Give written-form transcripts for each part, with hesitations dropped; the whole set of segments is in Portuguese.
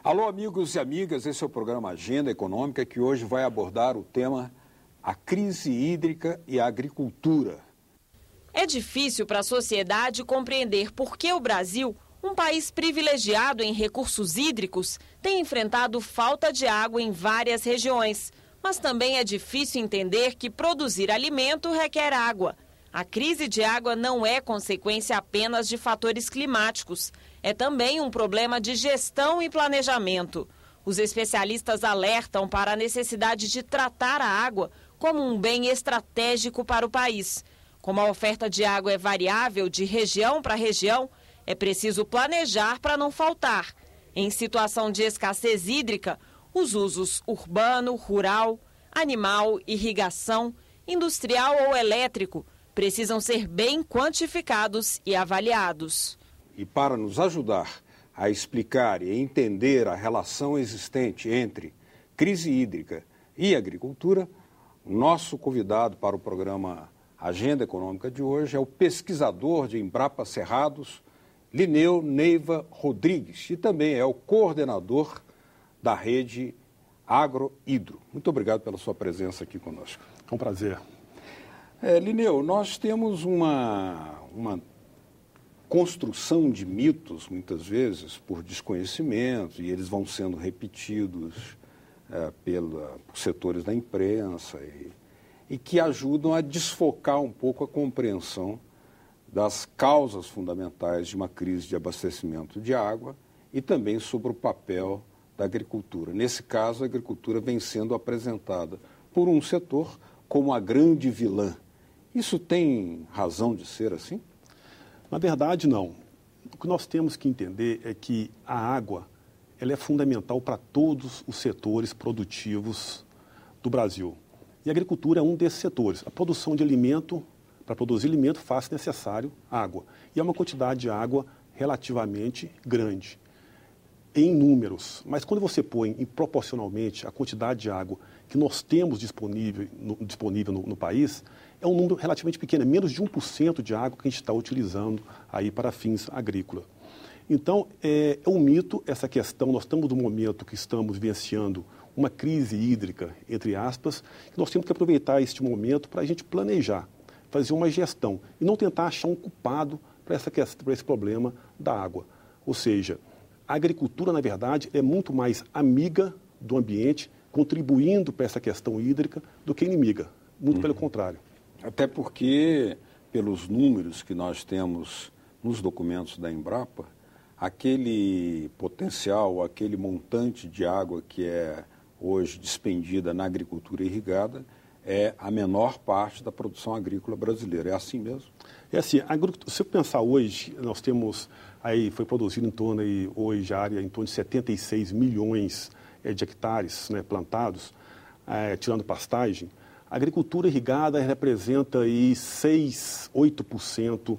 Alô, amigos e amigas, esse é o programa Agenda Econômica, que hoje vai abordar o tema a crise hídrica e a agricultura. É difícil para a sociedade compreender por que o Brasil, um país privilegiado em recursos hídricos, tem enfrentado falta de água em várias regiões. Mas também é difícil entender que produzir alimento requer água. A crise de água não é consequência apenas de fatores climáticos. É também um problema de gestão e planejamento. Os especialistas alertam para a necessidade de tratar a água como um bem estratégico para o país. Como a oferta de água é variável de região para região, é preciso planejar para não faltar. Em situação de escassez hídrica, os usos urbano, rural, animal, irrigação, industrial ou elétrico precisam ser bem quantificados e avaliados. E para nos ajudar a explicar e entender a relação existente entre crise hídrica e agricultura, o nosso convidado para o programa Agenda Econômica de hoje é o pesquisador de Embrapa Cerrados, Linneu Neiva Rodrigues, e também é o coordenador da rede Agrohidro. Muito obrigado pela sua presença aqui conosco. É um prazer. Linneu, nós temos uma construção de mitos, muitas vezes, por desconhecimento, e eles vão sendo repetidos por setores da imprensa e que ajudam a desfocar um pouco a compreensão das causas fundamentais de uma crise de abastecimento de água e também sobre o papel da agricultura. Nesse caso, a agricultura vem sendo apresentada por um setor como a grande vilã. Isso tem razão de ser assim? Na verdade, não. O que nós temos que entender é que a água ela é fundamental para todos os setores produtivos do Brasil. E a agricultura é um desses setores. A produção de alimento, para produzir alimento, faz necessário água. E é uma quantidade de água relativamente grande, em números. Mas quando você põe proporcionalmente a quantidade de água que nós temos disponível no país, é um número relativamente pequeno, é menos de 1% de água que a gente está utilizando aí para fins agrícolas. Então, é um mito essa questão. Nós estamos no momento que estamos vivenciando uma crise hídrica, entre aspas, que nós temos que aproveitar este momento para a gente planejar, fazer uma gestão e não tentar achar um culpado para esse problema da água. Ou seja, a agricultura, na verdade, é muito mais amiga do ambiente, contribuindo para essa questão hídrica, do que inimiga. Muito pelo contrário. Até porque, pelos números que nós temos nos documentos da Embrapa, aquele potencial, aquele montante de água que é hoje despendida na agricultura irrigada é a menor parte da produção agrícola brasileira. É assim mesmo? É assim, se eu pensar hoje, nós temos, aí foi produzido em torno, aí, hoje, a área em torno de 76 milhões de hectares, né, plantados, tirando pastagem. A agricultura irrigada representa aí 8%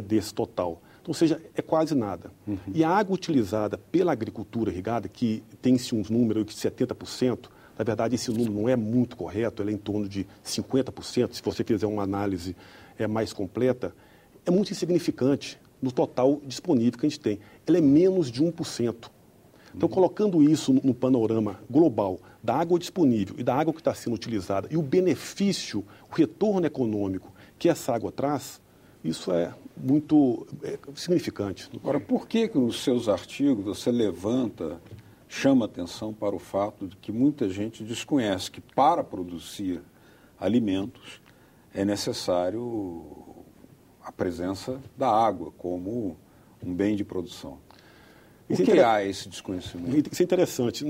desse total. Então, ou seja, é quase nada. E a água utilizada pela agricultura irrigada, que tem-se uns números de 70%, na verdade esse número não é muito correto, ele é em torno de 50%, se você fizer uma análise mais completa, é muito insignificante no total disponível que a gente tem. Ele é menos de 1%. Então, colocando isso no panorama global da água disponível e da água que está sendo utilizada e o benefício, o retorno econômico que essa água traz, isso é muito significante. Agora, por que nos seus artigos você chama atenção para o fato de que muita gente desconhece que para produzir alimentos é necessário a presença da água como um bem de produção? Por que há esse desconhecimento? Isso é interessante.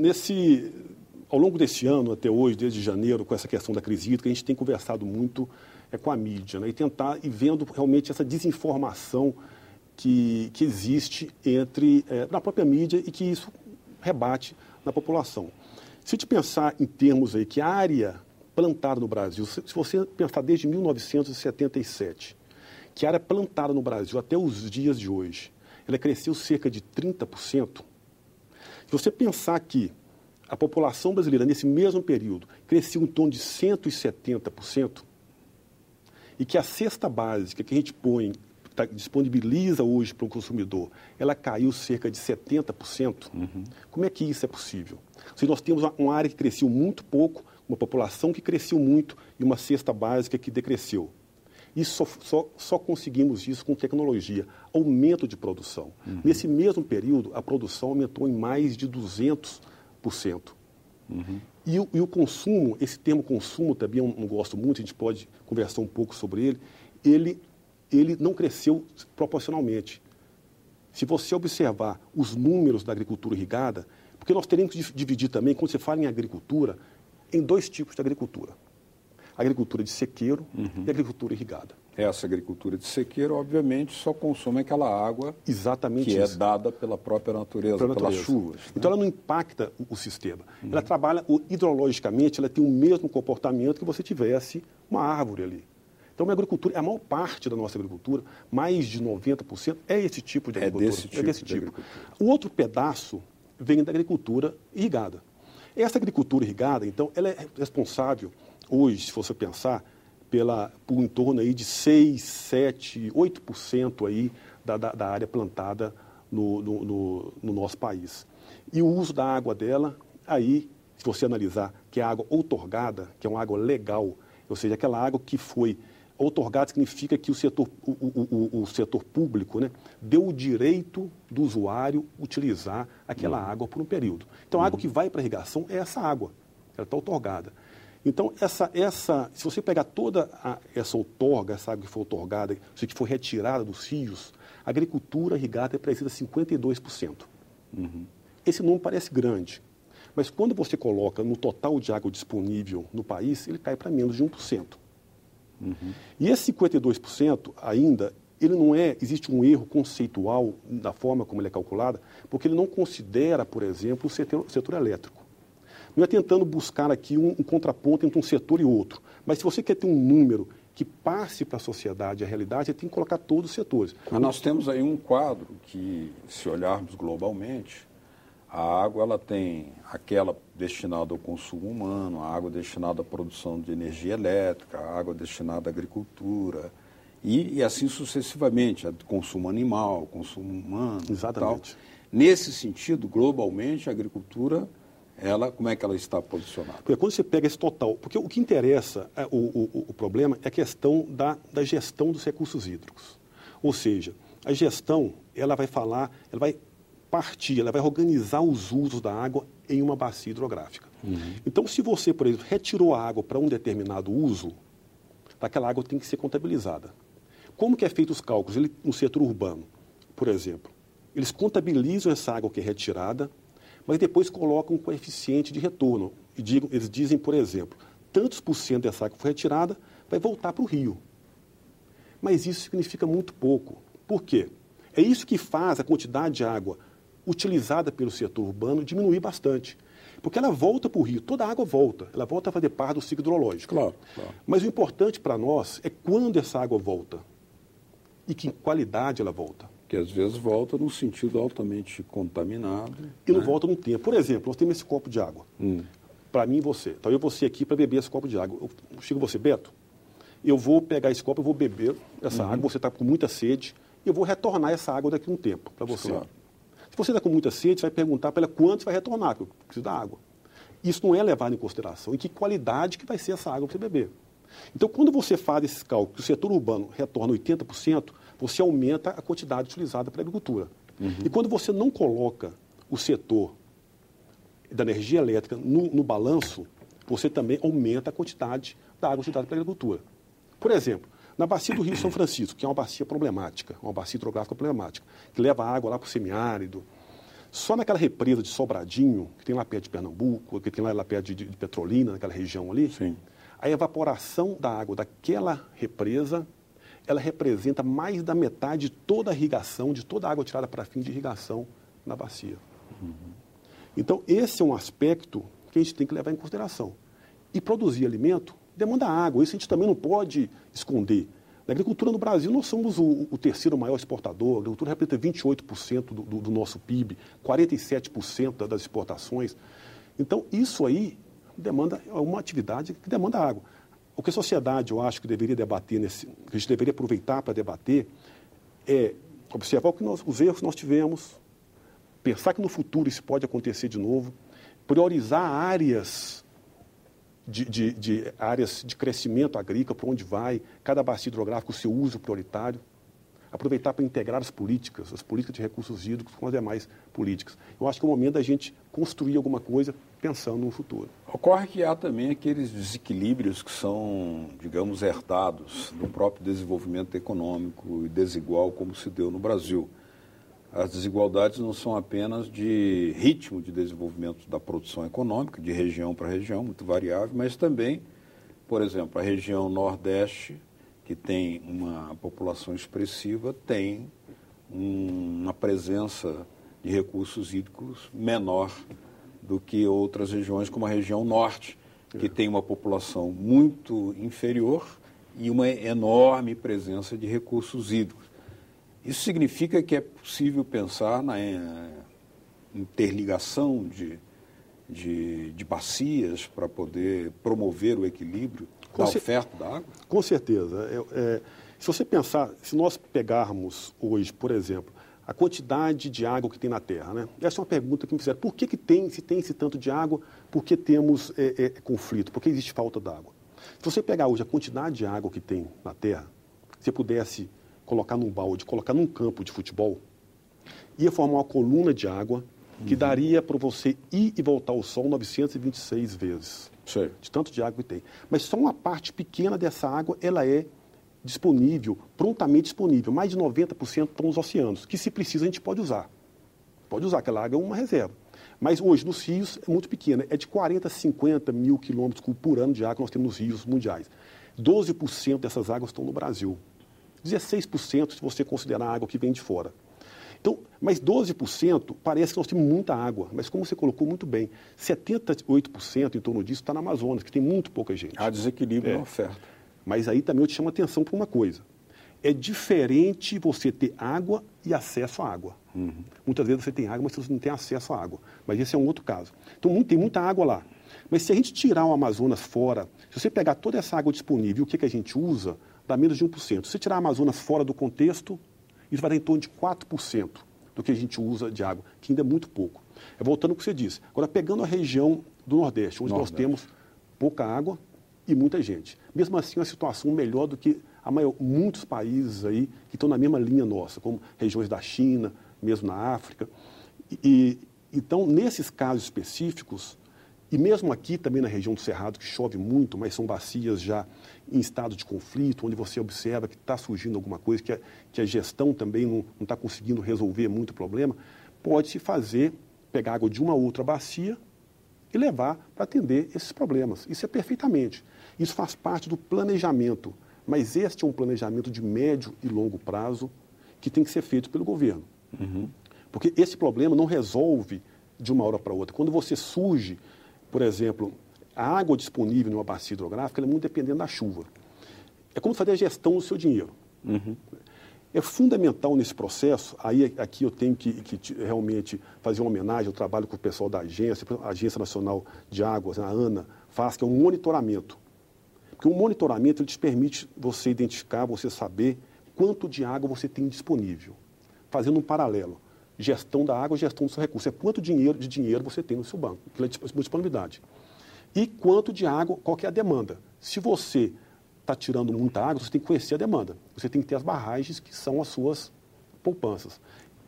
Ao longo desse ano, até hoje, desde janeiro, com essa questão da crise hídrica, a gente tem conversado muito com a mídia, né, e vendo realmente essa desinformação que existe na própria mídia e que isso rebate na população. Se a gente pensar em termos aí que a área plantada no Brasil, se você pensar desde 1977, que a área plantada no Brasil até os dias de hoje, ela cresceu cerca de 30%. Se você pensar que a população brasileira, nesse mesmo período, cresceu em torno de 170%, e que a cesta básica que a gente põe disponibiliza hoje para o consumidor, ela caiu cerca de 70%, como é que isso é possível? Se nós temos uma área que cresceu muito pouco, uma população que cresceu muito e uma cesta básica que decresceu. Isso só conseguimos isso com tecnologia, aumento de produção. Nesse mesmo período, a produção aumentou em mais de 200%. E o consumo, esse termo consumo também eu não gosto muito, a gente pode conversar um pouco sobre ele não cresceu proporcionalmente. Se você observar os números da agricultura irrigada, porque nós teremos que dividir também, quando você fala em agricultura, em dois tipos de agricultura. Agricultura de sequeiro e agricultura irrigada. Essa agricultura de sequeiro, obviamente, só consome aquela água que é dada pela própria natureza, pelas chuvas. Né? Então, ela não impacta o sistema. Ela trabalha hidrologicamente, ela tem o mesmo comportamento que você tivesse uma árvore ali. Então, a agricultura, a maior parte da nossa agricultura, mais de 90%, é esse tipo de agricultura. É desse tipo. O outro pedaço vem da agricultura irrigada. Essa agricultura irrigada, então, ela é responsável, hoje, se você pensar, por em torno aí de 6, 7, 8% aí da área plantada no nosso país. E o uso da água dela, aí, se você analisar, que é água outorgada, que é uma água legal, ou seja, aquela água que foi outorgada significa que o setor público, né, deu o direito do usuário utilizar aquela água por um período. Então, a água que vai para a irrigação é essa água, ela está outorgada. Então, se você pegar toda essa outorga, essa água que foi outorgada, que foi retirada dos rios, a agricultura irrigada representa 52%. Esse número parece grande, mas quando você coloca no total de água disponível no país, ele cai para menos de 1%. E esse 52% ainda, existe um erro conceitual da forma como ele é calculado, porque ele não considera, por exemplo, o setor elétrico. Não é tentando buscar aqui um contraponto entre um setor e outro, mas se você quer ter um número que passe para a sociedade a realidade, você tem que colocar todos os setores. Mas nós temos aí um quadro que, se olharmos globalmente, a água ela tem aquela destinada ao consumo humano, a água destinada à produção de energia elétrica, a água destinada à agricultura, e assim sucessivamente, a consumo animal, consumo humano. Exatamente. Tal. Nesse sentido, globalmente, a agricultura, como é que ela está posicionada? Porque quando você pega esse total, porque o que interessa, o problema é a questão da gestão dos recursos hídricos. Ou seja, a gestão, ela vai ela vai organizar os usos da água em uma bacia hidrográfica. Então, se você, por exemplo, retirou a água para um determinado uso, aquela água tem que ser contabilizada. Como que é feito os cálculos? No setor urbano, por exemplo, eles contabilizam essa água que é retirada, mas depois colocam um coeficiente de retorno. Eles dizem, por exemplo, tantos por cento dessa água que foi retirada vai voltar para o rio. Mas isso significa muito pouco. Por quê? É isso que faz a quantidade de água utilizada pelo setor urbano diminuir bastante. Porque ela volta para o rio, toda a água volta, ela volta a fazer parte do ciclo hidrológico. Claro. Mas o importante para nós é quando essa água volta e que qualidade ela volta. Que às vezes volta num sentido altamente contaminado. E não volta no tempo. Por exemplo, nós temos esse copo de água. Para mim e você. Então eu vou ser aqui para beber esse copo de água. Eu chego você, Beto, eu vou pegar esse copo, eu vou beber essa água, você está com muita sede, e eu vou retornar essa água daqui a um tempo para você. Claro. Se você está com muita sede, você vai perguntar para ela quanto você vai retornar, porque eu preciso da água. Isso não é levado em consideração em que qualidade que vai ser essa água para você beber. Então, quando você faz esses cálculos, que o setor urbano retorna 80%, você aumenta a quantidade utilizada para a agricultura. E quando você não coloca o setor da energia elétrica no balanço, você também aumenta a quantidade da água utilizada para a agricultura. Por exemplo, na bacia do Rio São Francisco, que é uma bacia problemática, uma bacia hidrográfica problemática, que leva água lá para o semiárido, só naquela represa de Sobradinho, que tem lá perto de Pernambuco, que tem lá perto de Petrolina, naquela região ali, Sim. A evaporação da água daquela represa, ela representa mais da metade de toda a irrigação, de toda a água tirada para fim de irrigação na bacia. Então, esse é um aspecto que a gente tem que levar em consideração. E produzir alimento demanda água, isso a gente também não pode esconder. Na agricultura no Brasil, nós somos o terceiro maior exportador, a agricultura representa 28% do nosso PIB, 47% das exportações. Então, isso aí é uma atividade que demanda água. O que a sociedade, eu acho, que deveria debater, que a gente deveria aproveitar para debater, é observar os erros que nós tivemos, pensar que no futuro isso pode acontecer de novo, priorizar áreas áreas de crescimento agrícola, para onde vai, cada bacia hidrográfica, o seu uso prioritário, aproveitar para integrar as políticas de recursos hídricos com as demais políticas. Eu acho que é o momento da gente construir alguma coisa pensando no futuro. Ocorre que há também aqueles desequilíbrios que são, digamos, herdados do próprio desenvolvimento econômico e desigual como se deu no Brasil. As desigualdades não são apenas de ritmo de desenvolvimento da produção econômica, de região para região, muito variável, mas também, por exemplo, a região Nordeste, que tem uma população expressiva, tem uma presença de recursos hídricos menor do que outras regiões, como a região Norte, que tem uma população muito inferior e uma enorme presença de recursos hídricos. Isso significa que é possível pensar na interligação de bacias para poder promover o equilíbrio da oferta da água? Com certeza. Se você pensar, se nós pegarmos hoje, por exemplo, a quantidade de água que tem na Terra, né? Essa é uma pergunta que me fizeram. Por que se tem esse tanto de água, por que temos conflito, por que existe falta d'água? Se você pegar hoje a quantidade de água que tem na Terra, se você pudesse colocar num balde, colocar num campo de futebol, ia formar uma coluna de água que daria para você ir e voltar ao sol 926 vezes. Sim. De tanto de água que tem. Mas só uma parte pequena dessa água, ela é disponível, prontamente disponível. Mais de 90% estão nos oceanos, que se precisa a gente pode usar. Pode usar, aquela água é uma reserva. Mas hoje nos rios é muito pequena, é de 40 a 50 mil quilômetros por ano de água que nós temos nos rios mundiais. 12% dessas águas estão no Brasil. 16% se você considerar a água que vem de fora. Então, mas 12% parece que nós temos muita água, mas como você colocou muito bem, 78% em torno disso está na Amazonas, que tem muito pouca gente. Há desequilíbrio na oferta. Mas aí também eu te chamo a atenção para uma coisa. É diferente você ter água e acesso à água. Muitas vezes você tem água, mas você não tem acesso à água. Mas esse é um outro caso. Então, tem muita água lá. Mas se a gente tirar o Amazonas fora, se você pegar toda essa água disponível, o que a gente usa, dá menos de 1%. Se você tirar a Amazonas fora do contexto, isso vai dar em torno de 4% do que a gente usa de água, que ainda é muito pouco. Voltando ao que você disse. Agora, pegando a região do Nordeste, onde nós temos pouca água e muita gente. Mesmo assim, uma situação melhor do que muitos países aí que estão na mesma linha nossa, como regiões da China, mesmo na África. Então, nesses casos específicos, e mesmo aqui também na região do Cerrado, que chove muito, mas são bacias já em estado de conflito, onde você observa que está surgindo alguma coisa, que a gestão também não está conseguindo resolver muito o problema, pode-se pegar água de uma outra bacia e levar para atender esses problemas. Isso é perfeitamente. Isso faz parte do planejamento, mas este é um planejamento de médio e longo prazo que tem que ser feito pelo governo. Porque esse problema não resolve de uma hora para outra. Quando você surge, por exemplo, a água disponível numa bacia hidrográfica ela é muito dependente da chuva. É como fazer a gestão do seu dinheiro. É fundamental nesse processo, aqui eu tenho que realmente fazer uma homenagem ao trabalho que o pessoal da agência, a Agência Nacional de Águas, a ANA, faz, que é um monitoramento. Porque o monitoramento ele te permite você identificar, você saber quanto de água você tem disponível. Fazendo um paralelo. Gestão da água, gestão do seu recurso. É quanto de dinheiro você tem no seu banco, aquela disponibilidade. E quanto de água, qual que é a demanda. Se você está tirando muita água, você tem que conhecer a demanda. Você tem que ter as barragens, que são as suas poupanças.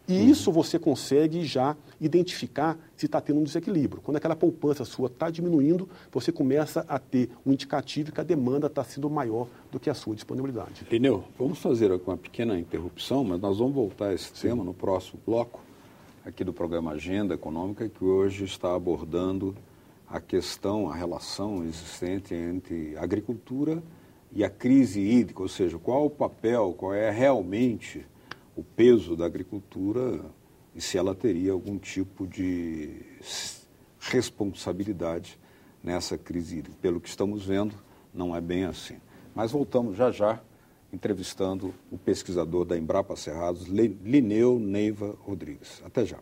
E isso você consegue já identificar se está tendo um desequilíbrio. Quando aquela poupança sua está diminuindo, você começa a ter um indicativo que a demanda está sendo maior do que a sua disponibilidade. Lineu, vamos fazer uma pequena interrupção, mas nós vamos voltar a esse tema no próximo bloco, aqui do programa Agenda Econômica, que hoje está abordando a questão, a relação existente entre a agricultura e a crise hídrica, ou seja, qual o papel, qual é realmente o peso da agricultura e se ela teria algum tipo de responsabilidade nessa crise hídrica. Pelo que estamos vendo, não é bem assim. Mas voltamos já, entrevistando o pesquisador da Embrapa Cerrados, Lineu Neiva Rodrigues. Até já.